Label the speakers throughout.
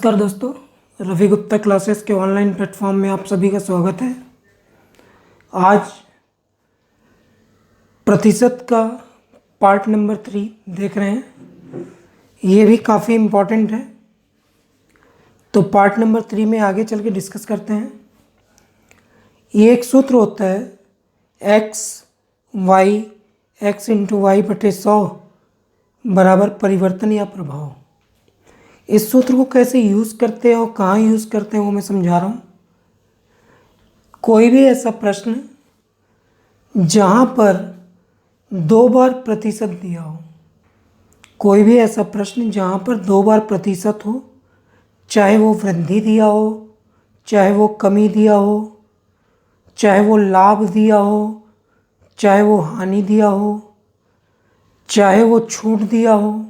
Speaker 1: नमस्कार दोस्तों, रवि गुप्ता क्लासेस के ऑनलाइन प्लेटफॉर्म में आप सभी का स्वागत है। आज प्रतिशत का पार्ट नंबर 3 देख रहे हैं। ये भी काफ़ी इम्पोर्टेंट है, तो पार्ट नंबर 3 में आगे चल के डिस्कस करते हैं। ये एक सूत्र होता है x इंटू वाई बटे 100 बराबर परिवर्तन या प्रभाव। इस सूत्र को कैसे यूज़ करते हैं और कहाँ यूज़ करते हैं वो मैं समझा रहा हूँ। कोई भी ऐसा प्रश्न जहाँ पर 2 बार प्रतिशत दिया हो, कोई भी ऐसा प्रश्न जहाँ पर 2 बार प्रतिशत हो, चाहे वो वृद्धि दिया हो, चाहे वो कमी दिया हो, चाहे वो लाभ दिया हो, चाहे वो हानि दिया हो, चाहे वो छूट दिया हो,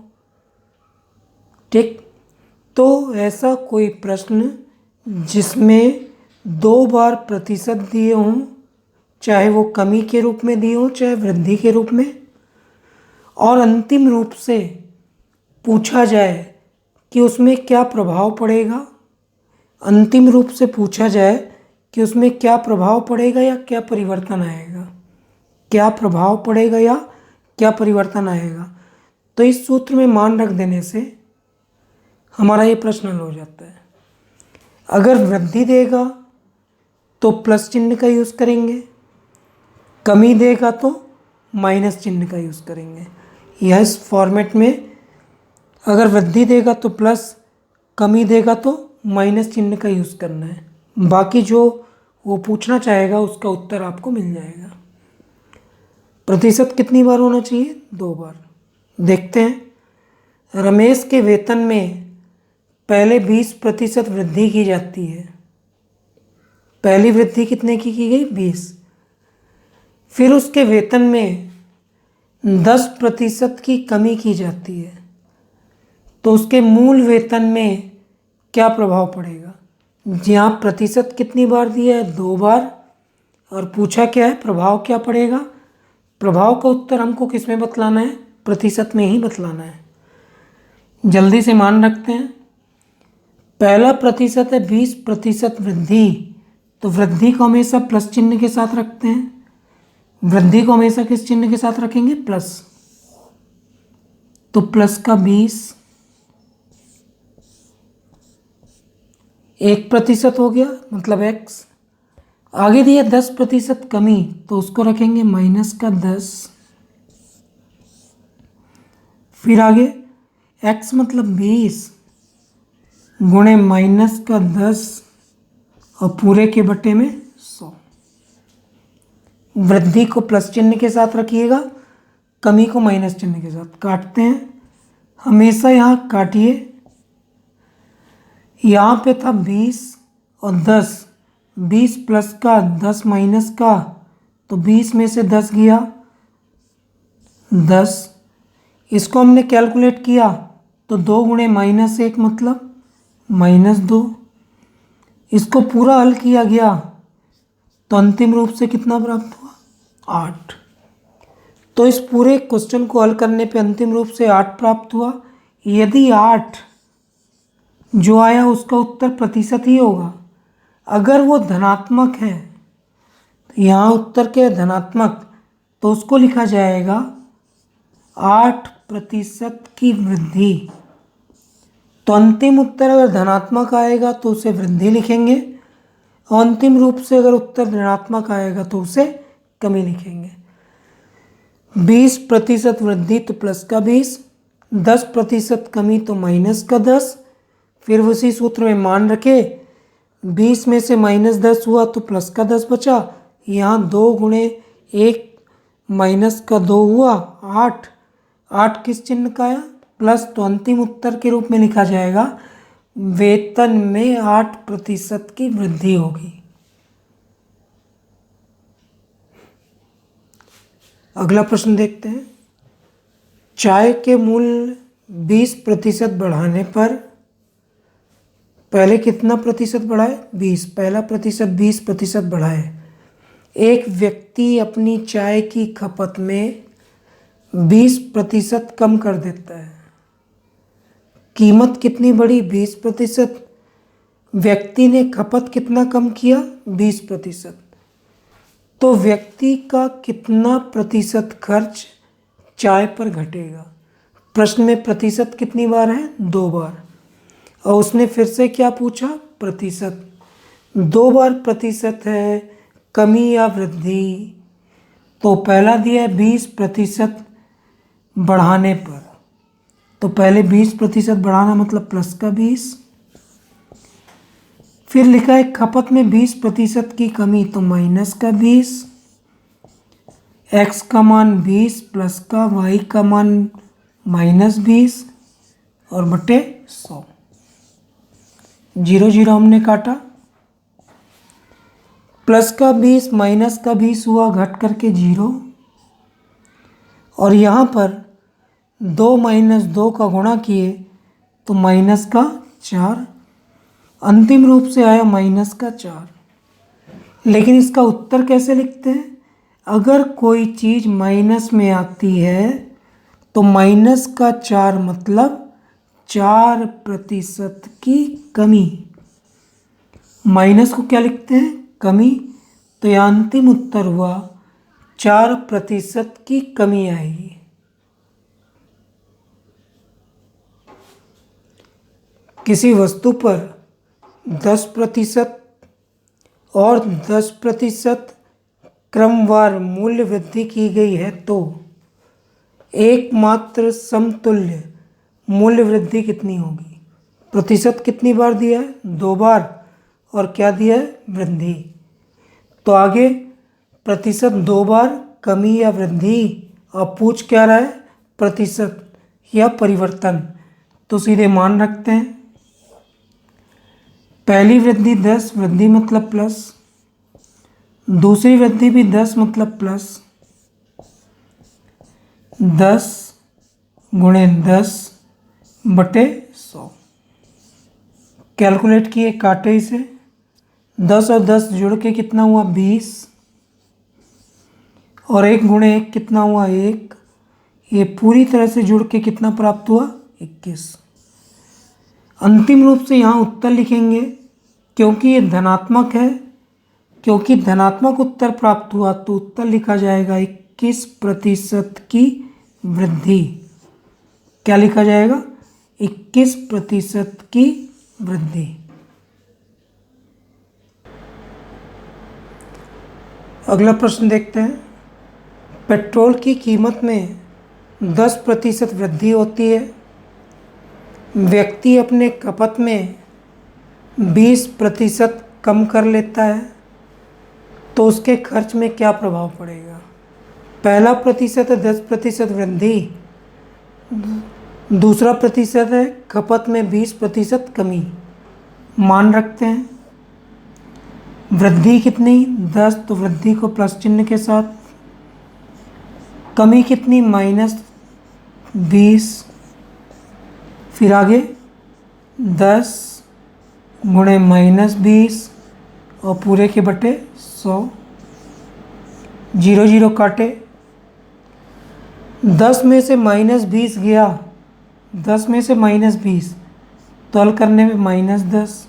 Speaker 1: ठीक। तो ऐसा कोई प्रश्न जिसमें 2 बार प्रतिशत दिए हों, चाहे वो कमी के रूप में दिए हों चाहे वृद्धि के रूप में, और अंतिम रूप से पूछा जाए कि उसमें क्या प्रभाव पड़ेगा, अंतिम रूप से पूछा जाए कि उसमें क्या प्रभाव पड़ेगा या क्या परिवर्तन आएगा, क्या प्रभाव पड़ेगा या क्या परिवर्तन आएगा, तो इस सूत्र में मान रख देने से हमारा ये प्रश्न हल हो जाता है। अगर वृद्धि देगा तो प्लस चिन्ह का यूज़ करेंगे, कमी देगा तो माइनस चिन्ह का यूज़ करेंगे। यह इस फॉर्मेट में अगर वृद्धि देगा तो प्लस, कमी देगा तो माइनस चिन्ह का यूज़ करना है। बाकी जो वो पूछना चाहेगा उसका उत्तर आपको मिल जाएगा। प्रतिशत कितनी बार होना चाहिए? 2 बार। देखते हैं। रमेश के वेतन में पहले 20% वृद्धि की जाती है। पहली वृद्धि कितने की गई? 20। फिर उसके वेतन में 10% की कमी की जाती है, तो उसके मूल वेतन में क्या प्रभाव पड़ेगा? यहाँ प्रतिशत कितनी बार दिया है? 2 बार। और पूछा क्या है? प्रभाव क्या पड़ेगा? प्रभाव का उत्तर हमको किस में बतलाना है? प्रतिशत में ही बतलाना है। जल्दी से मान रखते हैं। पहला प्रतिशत है 20% वृद्धि, तो वृद्धि को हमेशा प्लस चिन्ह के साथ रखते हैं। वृद्धि को हमेशा किस चिन्ह के साथ रखेंगे? प्लस। तो प्लस का 20 1% हो गया, मतलब x। आगे दिया 10% कमी, तो उसको रखेंगे माइनस का 10। फिर आगे x मतलब 20 गुणे माइनस का 10 और पूरे के बटे में 100। वृद्धि को प्लस चिन्ह के साथ रखिएगा, कमी को माइनस चिन्ह के साथ। काटते हैं, हमेशा यहाँ काटिए। यहाँ पे था 20 और 10, 20 प्लस का 10 माइनस का, तो 20 में से 10 गया 10। इसको हमने कैलकुलेट किया तो 2 गुणे माइनस 1 मतलब -2। इसको पूरा हल किया गया तो अंतिम रूप से कितना प्राप्त हुआ? 8। तो इस पूरे क्वेश्चन को हल करने पे अंतिम रूप से 8 प्राप्त हुआ। यदि 8 जो आया उसका उत्तर प्रतिशत ही होगा। अगर वो धनात्मक है, तो यहाँ उत्तर के धनात्मक, तो उसको लिखा जाएगा 8% की वृद्धि। तो अंतिम उत्तर अगर धनात्मक आएगा तो उसे वृद्धि लिखेंगे, और अंतिम रूप से अगर उत्तर ऋणात्मक आएगा तो उसे कमी लिखेंगे। 20% वृद्धि तो प्लस का 20, 10% कमी तो माइनस का 10। फिर उसी सूत्र में मान रखे 20 में से -10 हुआ तो प्लस का 10 बचा। यहाँ 2 गुणे 1 माइनस का 2 हुआ 8। 8 किस चिन्ह का आया? प्लस। तो अंतिम उत्तर के रूप में लिखा जाएगा वेतन में 8% की वृद्धि होगी। अगला प्रश्न देखते हैं। चाय के मूल्य 20% बढ़ाने पर पहले कितना प्रतिशत बढ़ा है? 20। पहला प्रतिशत 20% बढ़ा है। एक व्यक्ति अपनी चाय की खपत में 20% कम कर देता है, कीमत कितनी बढ़ी? 20%। व्यक्ति ने खपत कितना कम किया? 20%। तो व्यक्ति का कितना प्रतिशत खर्च चाय पर घटेगा? प्रश्न में प्रतिशत कितनी बार है? 2 बार। और उसने फिर से क्या पूछा? प्रतिशत। 2 बार प्रतिशत है, कमी या वृद्धि? तो पहला दिया है 20% बढ़ाने पर, तो पहले 20% बढ़ाना मतलब प्लस का 20। फिर लिखा है खपत में 20% की कमी, तो माइनस का 20। x का मान 20 प्लस का y का मान -20 और बटे 100। 0 0 हमने काटा। प्लस का 20 माइनस का 20 हुआ घट करके 0। और यहाँ पर 2 - 2 का गुणा किए तो माइनस का 4। अंतिम रूप से आया माइनस का 4। लेकिन इसका उत्तर कैसे लिखते हैं? अगर कोई चीज़ माइनस में आती है तो माइनस का 4 मतलब 4% की कमी। माइनस को क्या लिखते हैं? कमी। तो यह अंतिम उत्तर हुआ 4% की कमी आएगी। किसी वस्तु पर 10% और 10% क्रमवार मूल्य वृद्धि की गई है तो एकमात्र समतुल्य मूल्य वृद्धि कितनी होगी? प्रतिशत कितनी बार दिया है? 2 बार। और क्या दिया है? वृद्धि। तो आगे प्रतिशत 2 बार, कमी या वृद्धि, और पूछ क्या रहा है? प्रतिशत या परिवर्तन। तो सीधे मान रखते हैं। पहली वृद्धि 10, वृद्धि मतलब प्लस। दूसरी वृद्धि भी 10 मतलब प्लस। 10 गुणे 10 बटे 100। कैलकुलेट किए, काटे इसे। 10 और 10 जुड़ के कितना हुआ? 20। और 1 गुणे 1 कितना हुआ? 1। ये पूरी तरह से जुड़ के कितना प्राप्त हुआ? 21। अंतिम रूप से यहाँ उत्तर लिखेंगे, क्योंकि ये धनात्मक है। क्योंकि धनात्मक उत्तर प्राप्त हुआ तो उत्तर लिखा जाएगा 21% की वृद्धि। क्या लिखा जाएगा? 21% की वृद्धि। अगला प्रश्न देखते हैं। पेट्रोल की कीमत में 10% वृद्धि होती है। व्यक्ति अपने खपत में 20% कम कर लेता है तो उसके खर्च में क्या प्रभाव पड़ेगा? पहला प्रतिशत है 10% वृद्धि। दूसरा प्रतिशत है खपत में 20% कमी। मान रखते हैं। वृद्धि कितनी? 10, तो वृद्धि को प्लस चिन्ह के साथ। कमी कितनी? -20। फिर आगे 10 गुणे -20 और पूरे के बटे 100। 0 0 काटे। 10 में से -20 गया, 10 में से -20 तो हल करने में -10।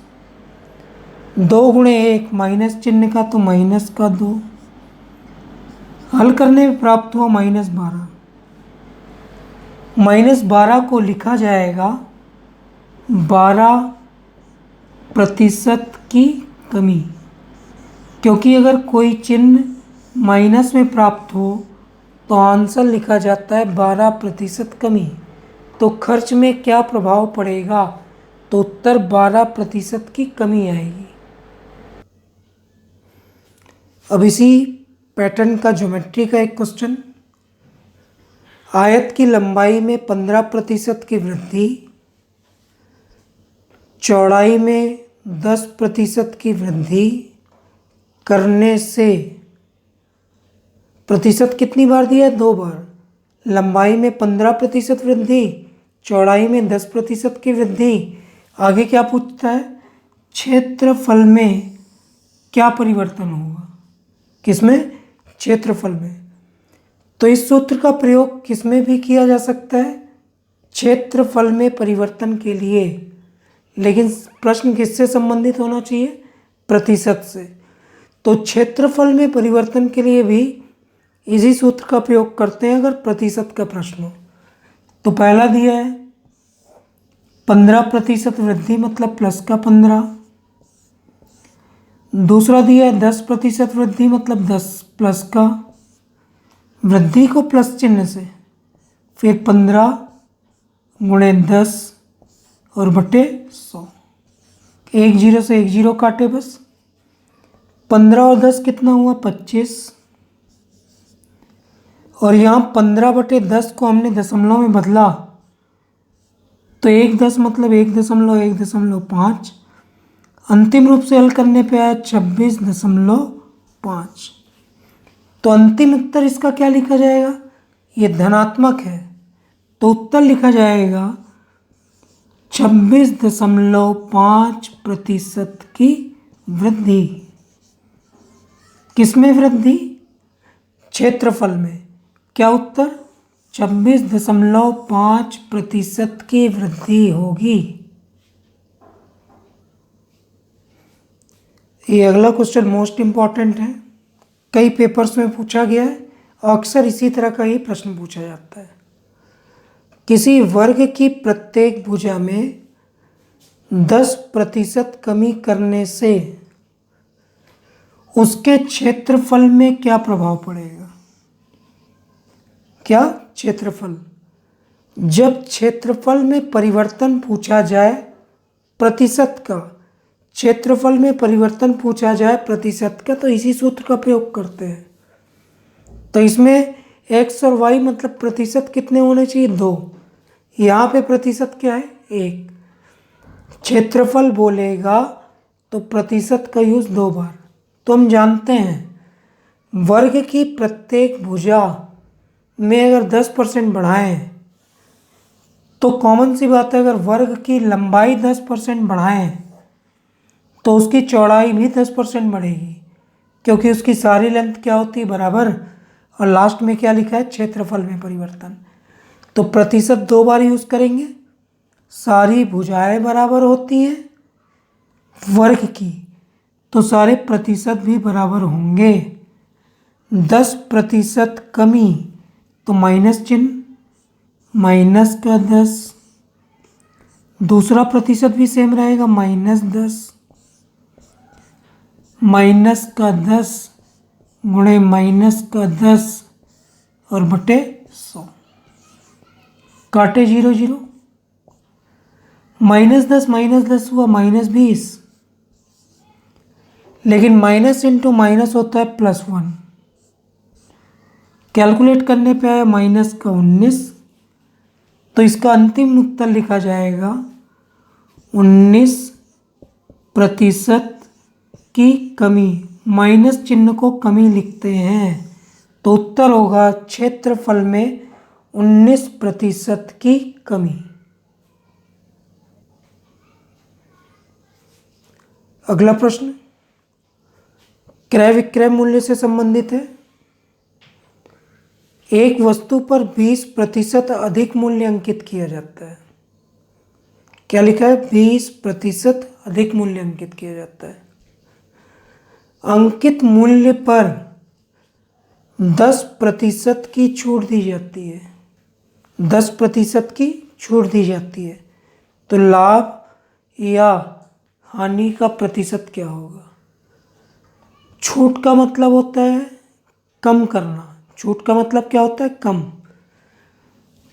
Speaker 1: 2 गुणे 1 माइनस चिन्ह का तो माइनस का 2। हल करने में प्राप्त हुआ -12। -12 को लिखा जाएगा 12% की कमी। क्योंकि अगर कोई चिन्ह माइनस में प्राप्त हो तो आंसर लिखा जाता है 12% कमी। तो खर्च में क्या प्रभाव पड़ेगा? तो उत्तर 12% की कमी आएगी। अब इसी पैटर्न का ज्योमेट्री का एक क्वेश्चन। आयत की लंबाई में 15% की वृद्धि, चौड़ाई में 10% की वृद्धि करने से प्रतिशत कितनी बार दिया है? 2 बार। लंबाई में 15% वृद्धि, चौड़ाई में 10% की वृद्धि। आगे क्या पूछता है? क्षेत्रफल में क्या परिवर्तन होगा? किसमें? क्षेत्रफल में। तो इस सूत्र का प्रयोग किसमें भी किया जा सकता है? क्षेत्रफल में परिवर्तन के लिए, लेकिन प्रश्न किससे संबंधित होना चाहिए? प्रतिशत से। तो क्षेत्रफल में परिवर्तन के लिए भी इसी सूत्र का प्रयोग करते हैं अगर प्रतिशत का प्रश्न हो। तो पहला दिया है 15% वृद्धि मतलब प्लस का 15। दूसरा दिया है 10% वृद्धि मतलब 10 प्लस का, वृद्धि को प्लस चिन्ह से, फिर 15 गुणे 10 और बटे 100। एक जीरो से एक जीरो काटे बस। 15 और 10 कितना हुआ? 25। और यहाँ 15/10 को हमने दशमलव में बदला तो 1 मतलब 1.1.5। अंतिम रूप से हल करने पे आया 26.5। तो अंतिम उत्तर इसका क्या लिखा जाएगा? ये धनात्मक है तो उत्तर लिखा जाएगा 26.5% की वृद्धि। किसमें वृद्धि? क्षेत्रफल में। क्या उत्तर? 26.5% की वृद्धि होगी। ये अगला क्वेश्चन मोस्ट इंपॉर्टेंट है, कई पेपर्स में पूछा गया है और अक्सर इसी तरह का ही प्रश्न पूछा जाता है। किसी वर्ग की प्रत्येक भुजा में 10% कमी करने से उसके क्षेत्रफल में क्या प्रभाव पड़ेगा? क्या? क्षेत्रफल। जब क्षेत्रफल में परिवर्तन पूछा जाए प्रतिशत का, क्षेत्रफल में परिवर्तन पूछा जाए प्रतिशत का, तो इसी सूत्र का प्रयोग करते हैं। तो इसमें x और y मतलब प्रतिशत कितने होने चाहिए? 2। यहाँ पे प्रतिशत क्या है? 1। क्षेत्रफल बोलेगा तो प्रतिशत का यूज 2 बार। तो हम जानते हैं वर्ग की प्रत्येक भुजा में अगर 10% बढ़ाएं तो कॉमन सी बात है, अगर वर्ग की लंबाई 10% बढ़ाएं तो उसकी चौड़ाई भी 10% बढ़ेगी, क्योंकि उसकी सारी लेंथ क्या होती है? बराबर। और लास्ट में क्या लिखा है? क्षेत्रफल में परिवर्तन। तो प्रतिशत 2 बार यूज करेंगे। सारी भुजाएं बराबर होती हैं वर्ग की, तो सारे प्रतिशत भी बराबर होंगे। 10% कमी तो माइनस चिन्ह, माइनस का 10। दूसरा प्रतिशत भी सेम रहेगा, -10। माइनस का 10 गुणे माइनस का 10 और बटे 100। काटे 0 0। -10 हुआ -20, लेकिन माइनस इंटू माइनस होता है +1। कैलकुलेट करने पे आया माइनस का 19। तो इसका अंतिम उत्तर लिखा जाएगा 19% की कमी। माइनस चिन्ह को कमी लिखते हैं तो उत्तर होगा क्षेत्रफल में 19% की कमी। अगला प्रश्न क्रय विक्रय मूल्य से संबंधित है। एक वस्तु पर 20% अधिक मूल्य अंकित किया जाता है। क्या लिखा है? 20% अधिक मूल्य अंकित किया जाता है। अंकित मूल्य पर 10% की छूट दी जाती है। 10% की छूट दी जाती है, तो लाभ या हानि का प्रतिशत क्या होगा? छूट का मतलब होता है कम करना। छूट का मतलब क्या होता है? कम।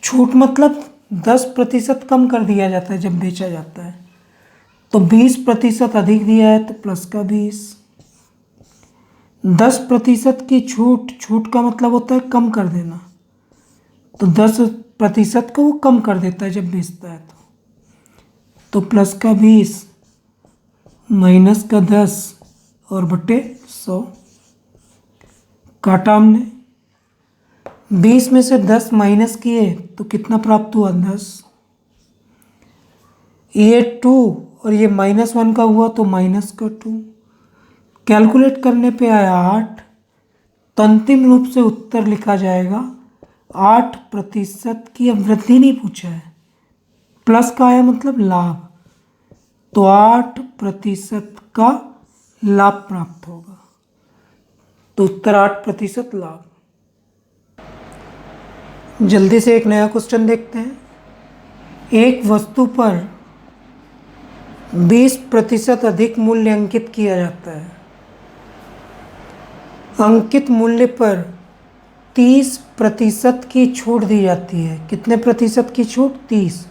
Speaker 1: छूट मतलब 10% कम कर दिया जाता है जब बेचा जाता है। तो 20% अधिक दिया है तो प्लस का 20। 10% की छूट, छूट का मतलब होता है कम कर देना, तो 10% को वो कम कर देता है जब बेचता है। तो प्लस का 20 माइनस का 10 और बटे 100। काटा हमने, 20 में से 10 माइनस किए तो कितना प्राप्त हुआ? 10। ये 2 और ये -1 का हुआ तो माइनस का 2। कैलकुलेट करने पे आया 8। तो अंतिम रूप से उत्तर लिखा जाएगा 8% की। अब वृद्धि नहीं पूछा है, प्लस का आया मतलब लाभ, तो 8% का लाभ प्राप्त होगा। तो उत्तर 8% लाभ। जल्दी से एक नया क्वेश्चन देखते हैं। एक वस्तु पर 20% अधिक मूल्य अंकित किया जाता है। अंकित मूल्य पर 30% की छूट दी जाती है। कितने प्रतिशत की छूट? 30।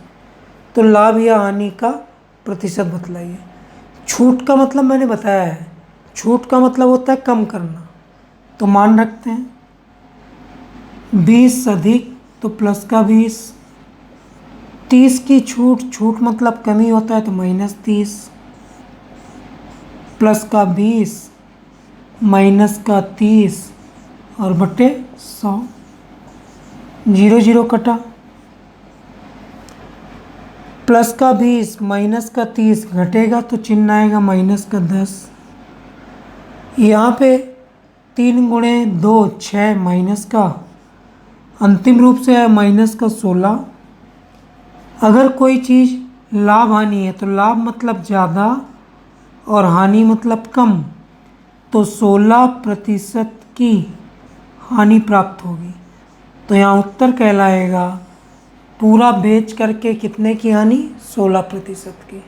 Speaker 1: तो लाभ या हानि का प्रतिशत बतलाइए। छूट का मतलब मैंने बताया है, छूट का मतलब होता है कम करना। तो मान रखते हैं 20 अधिक तो प्लस का 20, 30 की छूट, छूट मतलब कमी होता है तो -30, प्लस का 20 माइनस का 30 और बटे 100, 0 0 कटा। प्लस का 20 माइनस का 30 घटेगा तो चिन्ह आएगा माइनस का 10। यहाँ पे 3 गुणे 2 6 माइनस का, अंतिम रूप से है माइनस का 16। अगर कोई चीज़ लाभ हानि है तो लाभ मतलब ज़्यादा और हानि मतलब कम, तो 16% की हानि प्राप्त होगी। तो यहाँ उत्तर कहलाएगा पूरा बेच करके कितने की हानि? 16% की।